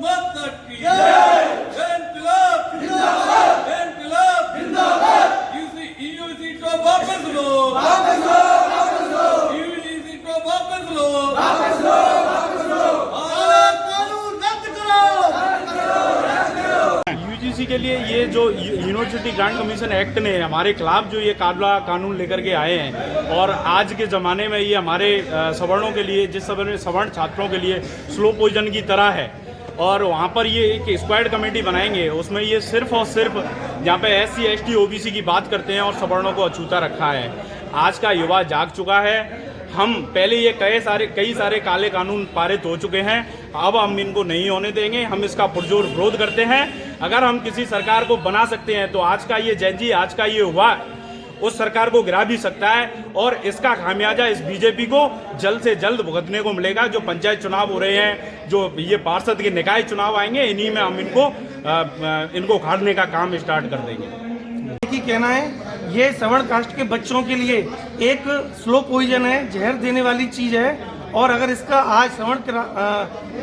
माता की जय। इनकलाब जिंदाबाद, इनकलाब जिंदाबाद। यूजीसी को वापस लो, वापस लो, वापस लो। यूजीसी को वापस लो, वापस लो, वापस लो। कानून रद्द करो, रद्द करो। यूजीसी के लिए ये जो यूनिवर्सिटी ग्रांट कमीशन एक्ट ने हमारे खिलाफ जो ये काला कानून लेकर के आए हैं और आज के ज़माने में ये हमारे सवर्णों के लिए, जिस समय सवर्ण छात्रों के लिए स्लो पॉइजन की तरह है। और वहाँ पर ये एक स्क्वाड कमेटी बनाएंगे, उसमें ये सिर्फ और सिर्फ जहाँ पे SC ST OBC की बात करते हैं और सवर्णों को अछूता रखा है। आज का युवा जाग चुका है। हम पहले ये कई सारे काले कानून पारित हो चुके हैं, अब हम इनको नहीं होने देंगे। हम इसका पुरजोर विरोध करते हैं। अगर हम किसी सरकार को बना सकते हैं तो आज का ये जैनजी, आज का ये युवा उस सरकार को गिरा भी सकता है और इसका खामियाजा इस बीजेपी को जल्द से जल्द भुगतने को मिलेगा। जो पंचायत चुनाव हो रहे हैं, जो ये पार्षद के निकाय चुनाव आएंगे, इन्हीं में हम इनको उखाड़ने का काम स्टार्ट कर देंगे। की कहना है ये सवर्ण कास्ट के बच्चों के लिए एक स्लो पॉइजन है, जहर देने वाली चीज है। और अगर इसका आज सवर्ण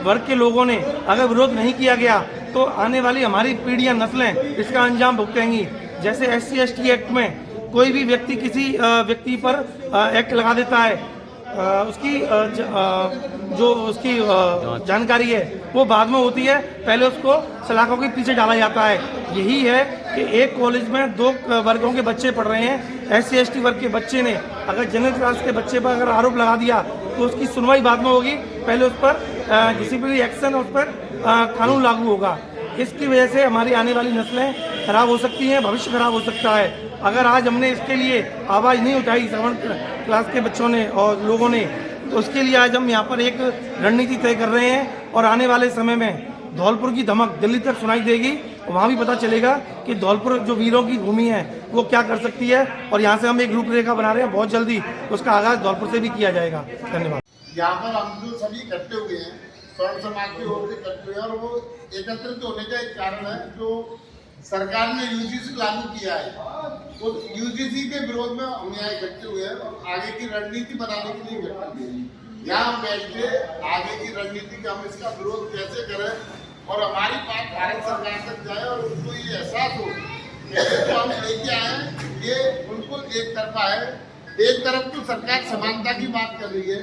वर्ग के लोगों ने अगर विरोध नहीं किया गया तो आने वाली हमारी पीढ़ियां, नस्लें इसका अंजाम भुगतेंगी। जैसे SC ST एक्ट में कोई भी व्यक्ति किसी व्यक्ति पर एक्ट लगा देता है, उसकी जो उसकी जानकारी है वो बाद में होती है, पहले उसको सलाखों के पीछे डाला जाता है। यही है कि एक कॉलेज में 2 वर्गों के बच्चे पढ़ रहे हैं। SC ST वर्ग के बच्चे ने अगर जनरल क्लास के बच्चे पर अगर आरोप लगा दिया तो उसकी सुनवाई बाद में होगी, पहले उस पर डिसिप्लिनरी एक्शन, उस पर कानून लागू होगा। इसकी वजह से हमारी आने वाली नस्लें खराब हो सकती हैं, भविष्य खराब हो सकता है। अगर आज हमने इसके लिए आवाज़ नहीं उठाई सवर्ण क्लास के बच्चों ने और लोगों ने, तो उसके लिए आज हम यहाँ पर एक रणनीति तय कर रहे हैं। और आने वाले समय में धौलपुर की धमक दिल्ली तक सुनाई देगी, वहाँ भी पता चलेगा कि धौलपुर जो वीरों की भूमि है वो क्या कर सकती है। और यहाँ से हम एक रूपरेखा बना रहे हैं, बहुत जल्दी उसका आगाज़ धौलपुर से भी किया जाएगा। धन्यवाद। यहाँ पर हम जो सभी इकट्ठे हुए हैं, स्वर्ण समाज के ओर से इकट्ठे हुए हैं, और वो एकत्रित होने का एक कारण है जो सरकार ने यूजीसी लागू किया है, तो यूजीसी के विरोध में हम यहाँ इकट्ठे हुए हैं और आगे की रणनीति बनाने के लिए इकट्ठे हुए हैं। यहाँ बैठ के आगे की रणनीति का हम इसका विरोध कैसे करें और हमारी बात भारत सरकार तक जाए और उनको ये एहसास हो कि जो हम लेके आए हैं ये बिल्कुल एक तरफा है। एक तरफ तो सरकार समानता की बात कर रही है,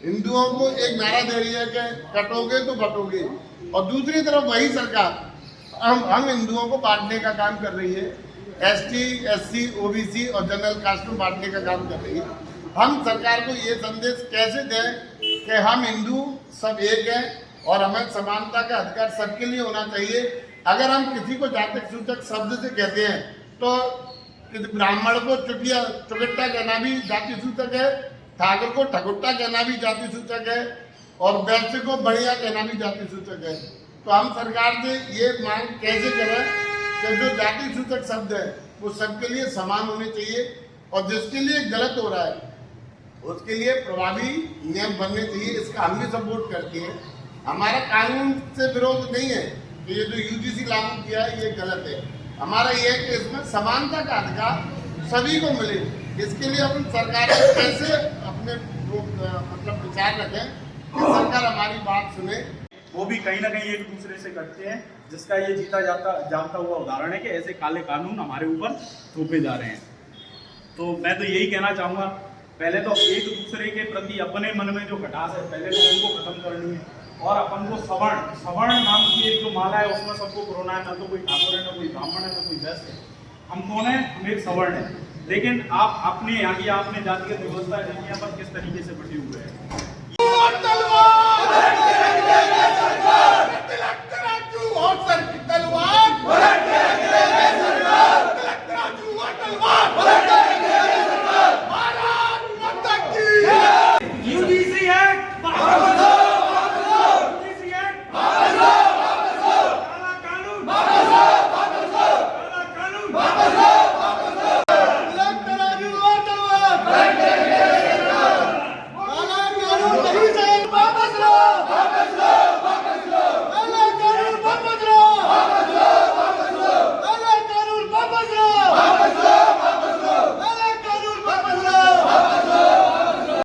हिंदुओं को एक नारा दे रही है कि कटोगे तो बटोगे, और दूसरी तरफ वही सरकार हम हिंदुओं को बांटने का काम कर रही है, ST SC OBC और जनरल कास्ट में बांटने का काम कर रही है। हम सरकार को ये संदेश कैसे दें कि हम हिंदू सब एक हैं और हमें समानता का अधिकार सबके लिए होना चाहिए। अगर हम किसी को जातक सूचक शब्द से कहते हैं तो ब्राह्मण को चुगट्टा कहना भी जाति सूचक है, ठाकुर को ठगुट्टा कहना भी जाति सूचक है, और वैश्य को बढ़िया कहना भी जाति सूचक है। तो हम सरकार से ये मांग कैसे करें कि जो जाति सूचक शब्द है वो सबके लिए समान होने चाहिए, और जिसके लिए गलत हो रहा है उसके लिए प्रभावी नियम बनने चाहिए। इसका हम भी सपोर्ट करते हैं। हमारा कानून से विरोध नहीं है कि ये जो यूजीसी लागू किया है ये गलत है। हमारा ये है कि इसमें समानता का अधिकार सभी को मिले। इसके लिए अपन सरकार को कैसे अपने मतलब विचार रखें कि सरकार हमारी बात सुने। वो भी कहीं ना कहीं एक दूसरे से करते हैं, जिसका ये जीता जाता हुआ उदाहरण है कि ऐसे काले कानून हमारे ऊपर थोपे जा रहे हैं। तो मैं तो यही कहना चाहूँगा, पहले तो एक दूसरे के प्रति अपने मन में जो खटास है पहले तो उनको खत्म करनी है, और अपन को सवर्ण नाम की एक जो माला है उसमें सबको पुरोना है। ना तो कोई ठाकुर है, ना कोई ब्राह्मण है, ना कोई वैश्य है। हम कौन है? हम एक सवर्ण है। लेकिन आप अपने यहाँ की आपने जातिगत व्यवस्था दुनिया पर किस तरीके से बटे हुए हैं। UGC act